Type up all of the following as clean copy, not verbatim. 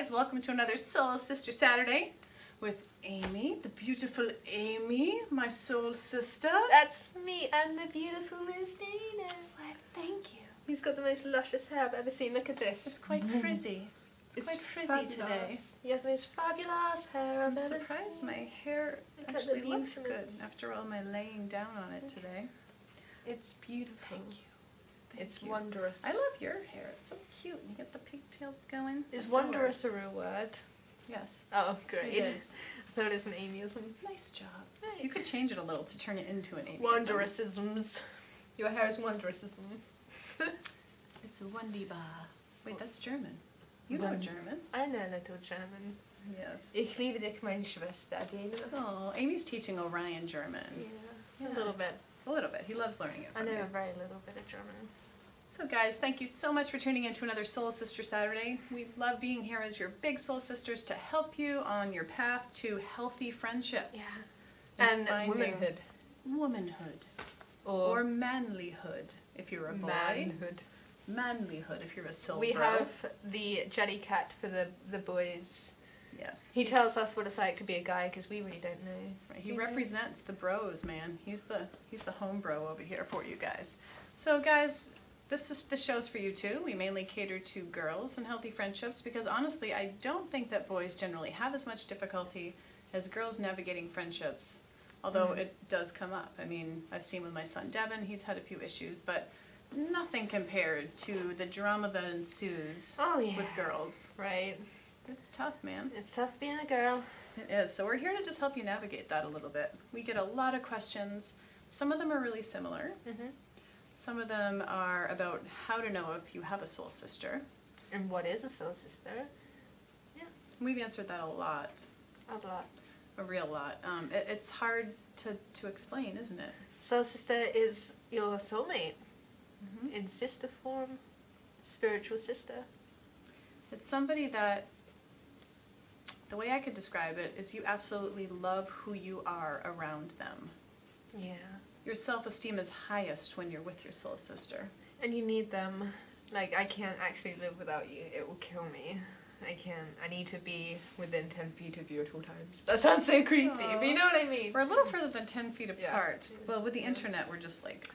guys, welcome to another Soul Sister Saturday with Amy, the beautiful Amy, my soul sister. That's me and the beautiful Miss Dayna. Why, thank you. He's got the most luscious hair I've ever seen. Look at this. It's quite frizzy. It's quite frizzy fabulous. today. You have the most fabulous hair I've I'm ever surprised seen. my hair Look at actually the looks good beautifulness. after all my laying down on it today. It's beautiful. Thank you. It's you. wondrous. I love your hair. It's so cute. You get the pigtails going. Is Adores. wondrous a real word? Yes. Oh, great. It is. So it is an Amyism. Nice job. Right. You could change it a little to turn it into an Amy. Wondrousisms. Your hair is wondrousism. It's a Wunderbar. Wait, that's German. You know German. I know a little German. Yes. Ich liebe dich, meine Schwester, Dayna. Oh, Amy's teaching Orion German. Yeah, a little bit. A little bit. He loves learning it I from know you. a very little bit of German. So guys, thank you so much for tuning in to another Soul Sister Saturday. We love being here as your big soul sisters to help you on your path to healthy friendships. Yeah. And finding womanhood. Womanhood. Or manlyhood, if you're a boy. Manhood. Manlyhood, if you're a soul We bro. have the jelly cat for the boys. Yes. He tells us what it's like to be a guy because we really don't know. Right. He represents the bros, man. He's the home bro over here for you guys. So guys, this show's for you too. We mainly cater to girls and healthy friendships because honestly, I don't think that boys generally have as much difficulty as girls navigating friendships. Although it does come up. I mean, I've seen with my son Devin, he's had a few issues, but nothing compared to the drama that ensues with girls. Right. It's tough, man. It's tough being a girl. It is. So we're here to just help you navigate that a little bit. We get a lot of questions. Some of them are really similar. Mm-hmm. Some of them are about how to know if you have a soul sister. And what is a soul sister? We've answered that a lot. A lot. A real lot. It's hard to explain, isn't it? Soul sister is your soulmate. Mm-hmm. In sister form. Spiritual sister. It's somebody that, the way I could describe it is you absolutely love who you are around them. Yeah. Your self-esteem is highest when you're with your soul sister. And you need them. Like, I can't actually live without you. It will kill me. I need to be within 10 feet of you at all times. That sounds so creepy, but you know what I mean. We're a little further than 10 feet apart. Yeah. Well, with the internet, we're just like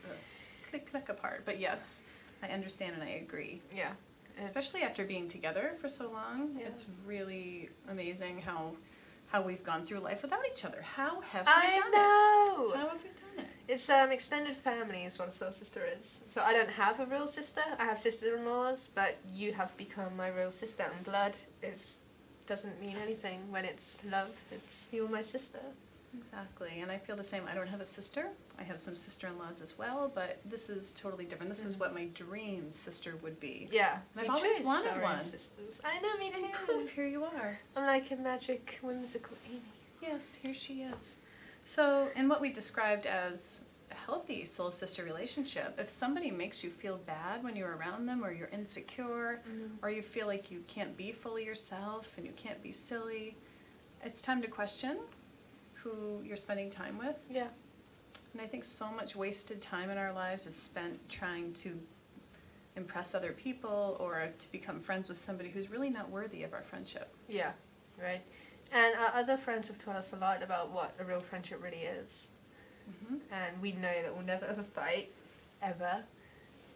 click, click apart. But yes, I understand and I agree. Yeah. Especially after being together for so long. Yeah. It's really amazing how we've gone through life without each other. How have we I done know. it? How have we done it? It's extended family is what a soul sister is. So I don't have a real sister. I have sister-in-laws, but you have become my real sister. And blood doesn't mean anything when it's love. It's you're my sister. Exactly, and I feel the same. I don't have a sister. I have some sister-in-laws as well, but this is totally different. This is what my dream sister would be. Yeah. And I've always wanted our one. own sisters. I know, me too. Poof, here you are. I'm like a magic, whimsical Amy. Yes, here she is. So, in what we described as a healthy soul sister relationship, if somebody makes you feel bad when you're around them, or you're insecure, or you feel like you can't be fully yourself and you can't be silly, it's time to question who you're spending time with. Yeah. And I think so much wasted time in our lives is spent trying to impress other people or to become friends with somebody who's really not worthy of our friendship. Yeah, right. And our other friends have taught us a lot about what a real friendship really is. Mm-hmm. And we know that we'll never ever fight, ever.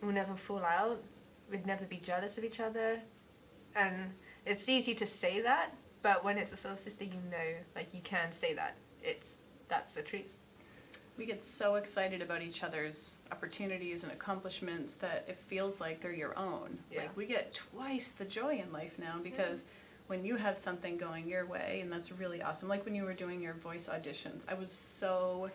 We'll never fall out. We'd never be jealous of each other. And it's easy to say that, but when it's a soul sister, you know, like you can say that. That's the truth. We get so excited about each other's opportunities and accomplishments that it feels like they're your own. Yeah. Like we get twice the joy in life now because when you have something going your way, and that's really awesome. Like when you were doing your voice auditions, I was so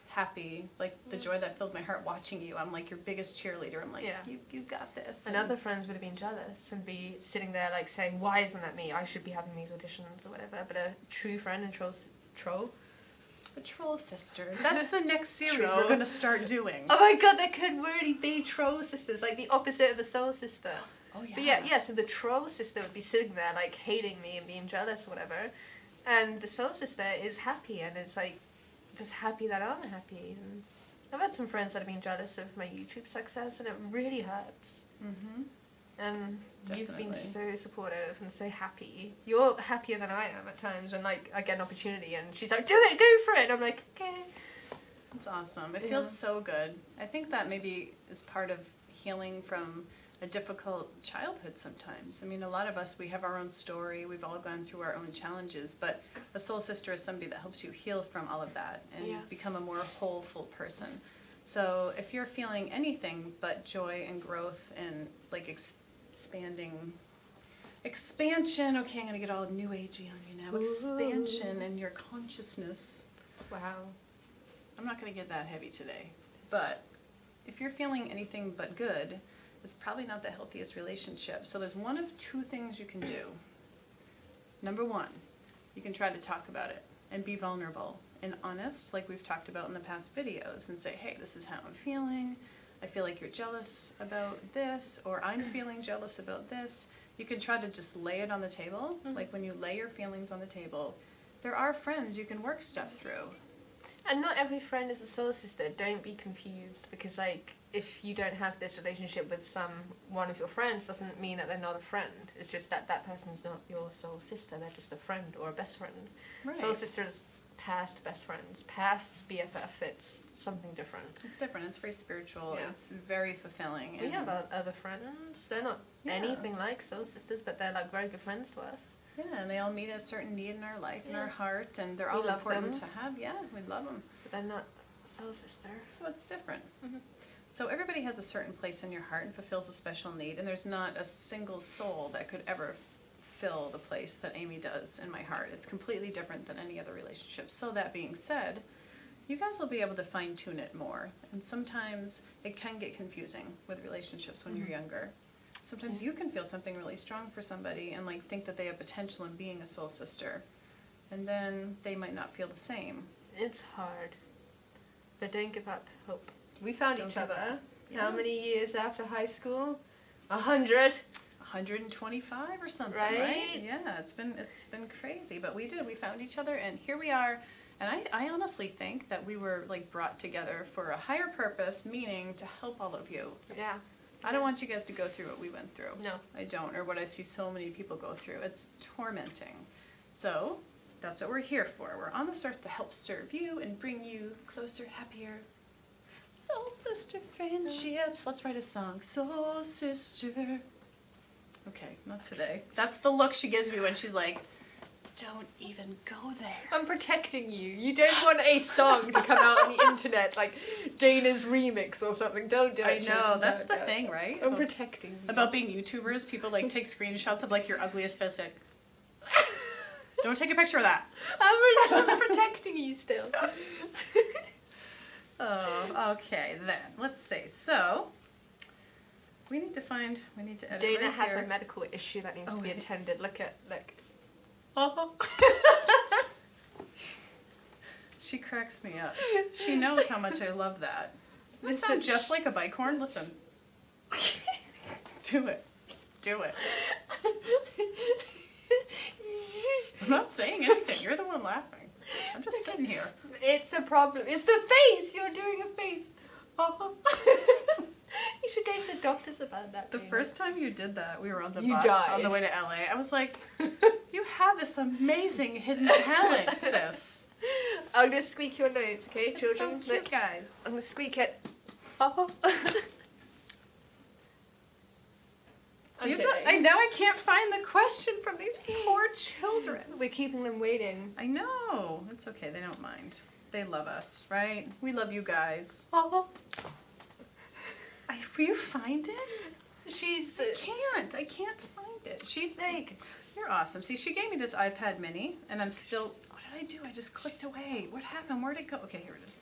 happy, like the joy that filled my heart watching you. I'm like your biggest cheerleader. I'm like, you got this. And other friends would have been jealous and be sitting there like saying, why isn't that me? I should be having these auditions or whatever. But a true friend and troll. A troll sister. That's the next series Troll. we're going to start doing. Oh my god, there could really be troll sisters, like the opposite of a soul sister. Oh yeah. But yeah, so the troll sister would be sitting there like hating me and being jealous or whatever. And the soul sister is happy and is like just happy that I'm happy. And I've had some friends that have been jealous of my YouTube success and it really hurts. Mm-hmm. And you've been Definitely. so supportive and so happy. You're happier than I am at times, and like I get an opportunity, and she's like, "Do it, go for it." And I'm like, "Okay." It's awesome. It Yeah. feels so good. I think that maybe is part of healing from a difficult childhood sometimes. I mean, a lot of us, we have our own story. We've all gone through our own challenges, but a soul sister is somebody that helps you heal from all of that and Yeah. become a more whole, full person. So if you're feeling anything but joy and growth and like expansion, okay, I'm going to get all new agey on you now. Expansion in your consciousness. Wow. I'm not going to get that heavy today, but if you're feeling anything but good, it's probably not the healthiest relationship. So there's one of two things you can do. Number one, you can try to talk about it and be vulnerable and honest, like we've talked about in the past videos, and say, hey, this is how I'm feeling. I feel like you're jealous about this, or I'm feeling jealous about this. You can try to just lay it on the table. Mhm. Like when you lay your feelings on the table, there are friends you can work stuff through. And not every friend is a soul sister. Don't be confused, because like if you don't have this relationship with one of your friends, doesn't mean that they're not a friend. It's just that that person's not your soul sister. They're just a friend or a best friend. Right. Soul sisters, past best friends, past BFF. It's something different. It's different. It's very spiritual. Yeah. It's very fulfilling. We and- have other friends. They're not Yeah. anything like soul sisters, but they're like very good friends to us. Yeah, and they all meet a certain need in our life, in Yeah. our heart, and they're We all love important them. to have. Yeah, we love them. But they're not soul sisters. So it's different. Mhm. So everybody has a certain place in your heart and fulfills a special need, and there's not a single soul that could ever fill the place that Amy does in my heart. It's completely different than any other relationship. So that being said, you guys will be able to fine tune it more. And sometimes it can get confusing with relationships when you're younger. Sometimes you can feel something really strong for somebody and like think that they have potential in being a soul sister. And then they might not feel the same. It's hard. But don't give up hope. We found Don't each give other. Yeah. How many years after high school? 100. 125 or something, Right? right? Yeah, it's been crazy, but we did. We found each other, and here we are. And I honestly think that we were like brought together for a higher purpose, meaning to help all of you. Yeah. I don't want you guys to go through what we went through. No. I don't, or what I see so many people go through. It's tormenting. So that's what we're here for. We're on this earth to help serve you and bring you closer, happier soul sister friendships. Let's write a song. Soul sister. Okay, not today. That's the look she gives me when she's like, don't even go there. I'm protecting you. You don't want a song to come out on the internet like Dayna's remix or something. Don't do it. I know, Children, that's don't the do it. thing, right? I'm protecting you. About being YouTubers, people like take screenshots of like your ugliest physique. Don't take a picture of that. I'm protecting you still. Oh, okay, then. Let's see. So, we need to edit Dayna right has here. a medical issue that needs to be wait. attended. Look. She cracks me up. She knows how much I love that. Doesn't this sound just like a bike horn? Listen. Do it. Do it. I'm not saying anything. You're the one laughing. I'm just sitting here. It's a problem. It's the face. You're doing a face. You should go to the doctors about that. The Dayna. first time you did that, we were on the You bus died. on the way to LA. I was like, you have this amazing hidden talent, sis. I'm gonna squeak your nose, okay, It's children? so cute, Look, guys. I'm gonna squeak it. I know I can't find the question from these poor children. We're keeping them waiting. I know. It's okay. They don't mind. They love us, right? We love you guys. Will you find it? She's. I can't find it. She's like, you're awesome. See, she gave me this iPad mini, and I'm still. What did I do? I just clicked away. What happened? Where'd it go? Okay, here it is.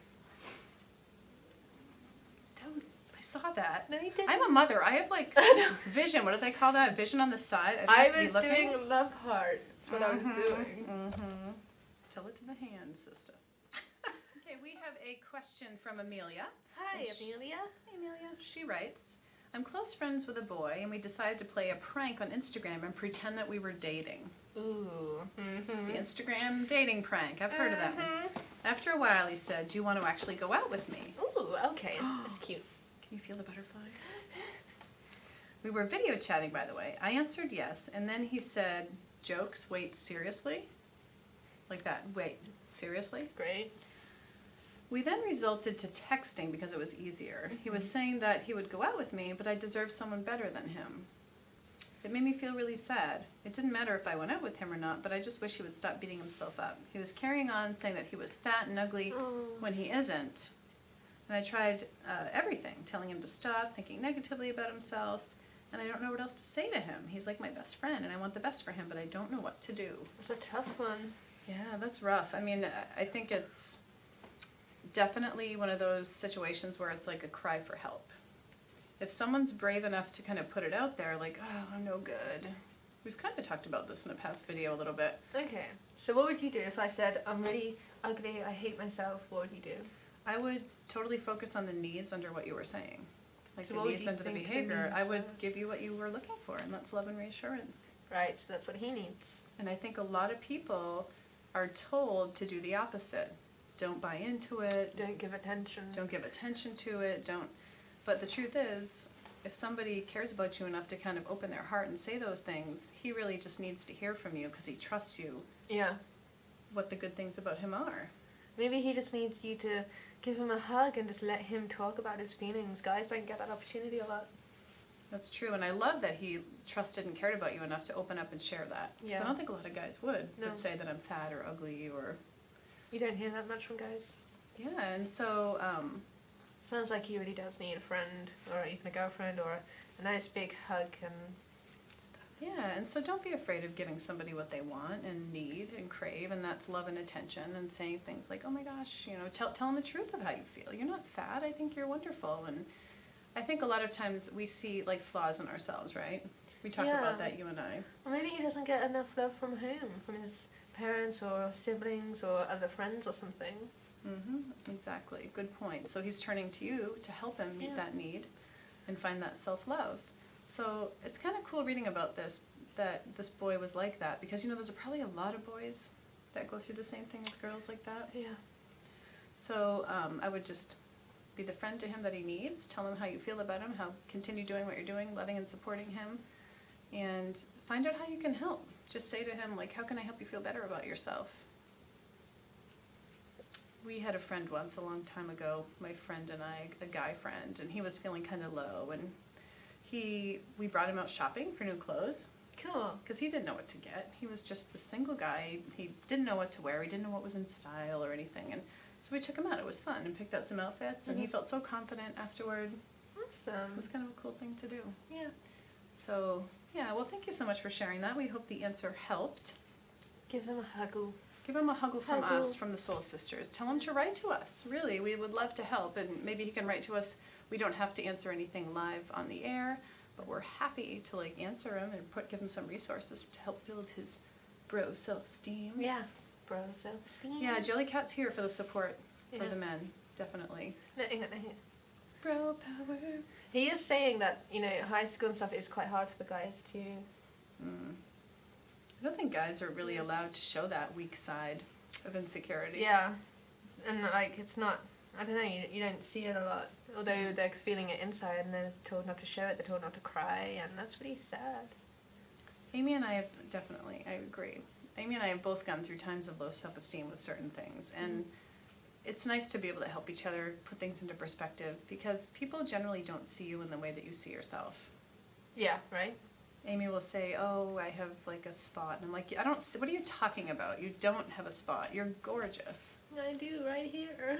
I saw that. No, you didn't. I'm a mother. I have like vision. What do they call that? Vision on the side. I have to be was looking. doing love heart. That's what I was doing. Mm-hmm. Tell it to the hand, sister. Okay, we have a question from Amelia. Hi, Yes. Amelia. Hey, Amelia. She writes, I'm close friends with a boy, and we decided to play a prank on Instagram and pretend that we were dating. Ooh. The Instagram dating prank. I've heard of that one. After a while, he said, do you want to actually go out with me? Ooh, okay. That's cute. Can you feel the butterflies? We were video chatting, by the way. I answered yes, and then he said, "Jokes, wait, seriously?" Like that, wait, seriously? Great. We then resulted to texting because it was easier. He was saying that he would go out with me, but I deserved someone better than him. It made me feel really sad. It didn't matter if I went out with him or not, but I just wish he would stop beating himself up. He was carrying on, saying that he was fat and ugly when he isn't. And I tried everything, telling him to stop thinking negatively about himself, and I don't know what else to say to him. He's like my best friend, and I want the best for him, but I don't know what to do. It's a tough one. Yeah, that's rough. I mean, I think it's definitely one of those situations where it's like a cry for help. If someone's brave enough to kind of put it out there, like, oh, I'm no good. We've kind of talked about this in a past video a little bit. Okay, so what would you do if I said, I'm really ugly, I hate myself, what would you do? I would totally focus on the needs under what you were saying. Like So the what would needs you under the think the behavior. needs I would were? give you what you were looking for, and that's love and reassurance. Right, so that's what he needs. And I think a lot of people are told to do the opposite. Don't buy into it. Don't give attention. Don't give attention to it. Don't. But the truth is, if somebody cares about you enough to kind of open their heart and say those things, he really just needs to hear from you because he trusts you Yeah. what the good things about him are. Maybe he just needs you to give him a hug and just let him talk about his feelings. Guys don't get that opportunity a lot. That's true, and I love that he trusted and cared about you enough to open up and share that. 'Cause Yeah. I don't think a lot of guys would No. say that I'm fat or ugly or... You don't hear that much from guys. Yeah, and so, Sounds like he really does need a friend, or even a girlfriend, or a nice big hug and yeah, and so don't be afraid of giving somebody what they want and need and crave, and that's love and attention, and saying things like, oh my gosh, you know, tell them the truth of how you feel. You're not fat, I think you're wonderful, and I think a lot of times we see, like, flaws in ourselves, right? We talk Yeah. about that, you and I. Or maybe he doesn't get enough love from home, from his parents or siblings or other friends or something. Exactly, good point. So he's turning to you to help him meet Yeah. that need and find that self-love. So it's kind of cool reading about this, that this boy was like that, because, you know, there's probably a lot of boys that go through the same thing as girls like that. Yeah. So I would just be the friend to him that he needs, tell him how you feel about him, how continue doing what you're doing, loving and supporting him, and find out how you can help. Just say to him, like, how can I help you feel better about yourself? We had a friend once a long time ago, my friend and I, a guy friend, and he was feeling kind of low, and we brought him out shopping for new clothes Cool. because he didn't know what to get. He was just the single guy. He didn't know what to wear. He didn't know what was in style or anything, and so we took him out. It was fun and picked out some outfits, and he felt so confident afterward. It Awesome. was kind of a cool thing to do. Yeah. So yeah, well, thank you so much for sharing that. We hope the answer helped. Give him a huggle. Give him a huggle from Huggle. us, from the Soul Sisters. Tell him to write to us. Really, we would love to help, and maybe he can write to us. We don't have to answer anything live on the air, but we're happy to like answer him and give him some resources to help build his bro self-esteem. Yeah. Bro self-esteem. Yeah, Jellycat's here for the support for Yeah. the men, definitely. No, hang on, hang on. Bro power. He is saying that, you know, high school and stuff is quite hard for the guys to... I don't think guys are really allowed to show that weak side of insecurity. Yeah. And, like, it's not... I don't know, you don't see it a lot. Although they're feeling it inside and they're told not to show it, they're told not to cry, and that's really sad. Amy and I have definitely, I agree. Amy and I have both gone through times of low self-esteem with certain things, and it's nice to be able to help each other put things into perspective because people generally don't see you in the way that you see yourself. Yeah, right? Amy will say, oh, I have like a spot, and I'm like, I don't see, what are you talking about? You don't have a spot. You're gorgeous. I do, right here.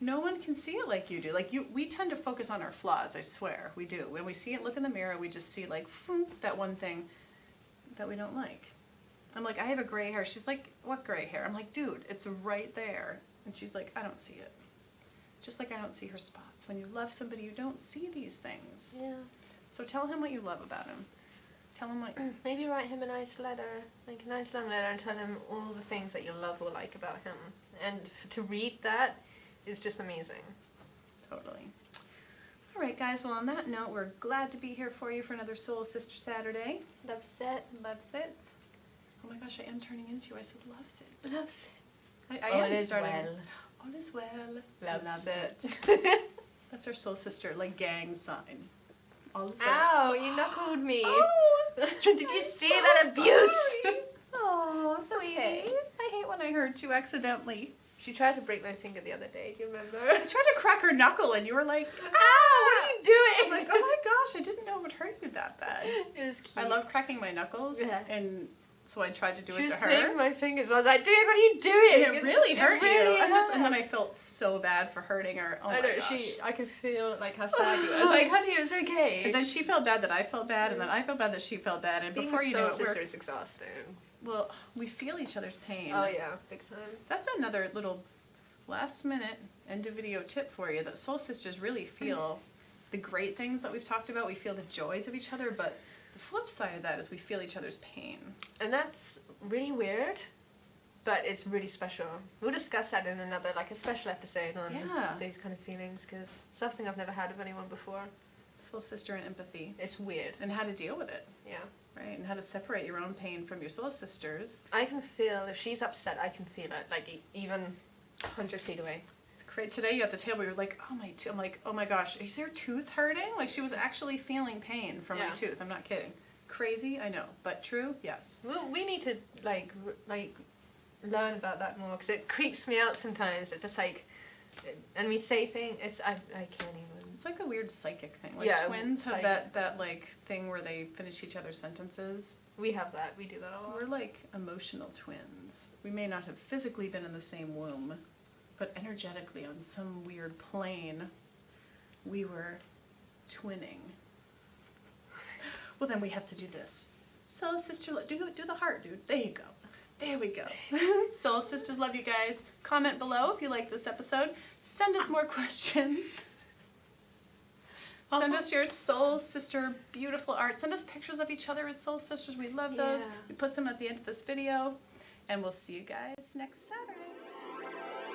No one can see it like you do. Like we tend to focus on our flaws, I swear, we do. When we see it, look in the mirror, we just see like, that one thing that we don't like. I'm like, I have a gray hair. She's like, what gray hair? I'm like, dude, it's right there. And she's like, I don't see it. Just like I don't see her spots. When you love somebody, you don't see these things. Yeah. So tell him what you love about him. Tell him what... Maybe write him a nice letter, like a nice long letter, and tell him all the things that you love or like about him. And to read that is just amazing. Totally. All right, guys. Well, on that note, we're glad to be here for you for another Soul Sister Saturday. Loves it. Loves it. Oh my gosh, I am turning into you. I said loves it. Loves it. I All am is starting. well. All is well. Loves it. That's our Soul Sister, like, gang sign. all is well. Ow, you knuckled me. Oh, Did you see that abuse? Oh, sweetie. okay. I hate when I hurt you accidentally. She tried to break my finger the other day, do you remember? I tried to crack her knuckle and you were like, Ow, what are you doing? I'm like, oh my gosh, I didn't know it would hurt you that bad. It was cute. I love cracking my knuckles, Yeah. and so I tried to do She it was to playing her. with my fingers. I was like, dude, what are you doing? It really hurt really you. And then hurt. I felt so bad for hurting her. Oh I my know, gosh. I could feel like how sad you were. I was like, honey, it's okay. And then she felt bad that I felt bad, and then I felt bad that she felt bad, and Being before you soul know it, sister is exhausting. well, we feel each other's pain. Oh yeah, big time. That's another little last minute end of video tip for you, that soul sisters really feel the great things that we've talked about. We feel the joys of each other, but the flip side of that is we feel each other's pain. And that's really weird, but it's really special. We'll discuss that in another, like a special episode on Yeah. those kind of feelings, because it's something I've never had with anyone before. Soul sister and empathy, It's weird. and how to deal with it, Yeah. right? And how to separate your own pain from your soul sisters. I can feel, if she's upset, I can feel it, like even 100 feet away. It's great. Today at the table, you were like, "Oh my tooth!" I'm like, "Oh my gosh, is your tooth hurting?" Like she was actually feeling pain from my Yeah. tooth. I'm not kidding. Crazy, I know, but true. Yes. We need to like learn about that more, because it creeps me out sometimes. It's just like, and we say things. I can't even. It's like a weird psychic thing. Like Yeah, twins have psychic. that like thing where they finish each other's sentences. We have that. We do that a lot. We're like emotional twins. We may not have physically been in the same womb, but energetically on some weird plane, we were twinning. Well, then we have to do this. Soul sister, do the heart, dude. There you go. There we go. Soul sisters, love you guys. Comment below if you like this episode. Send us more questions. Send us your soul sister beautiful art. Send us pictures of each other as soul sisters. We love those. Yeah. We put them at the end of this video. And we'll see you guys next Saturday.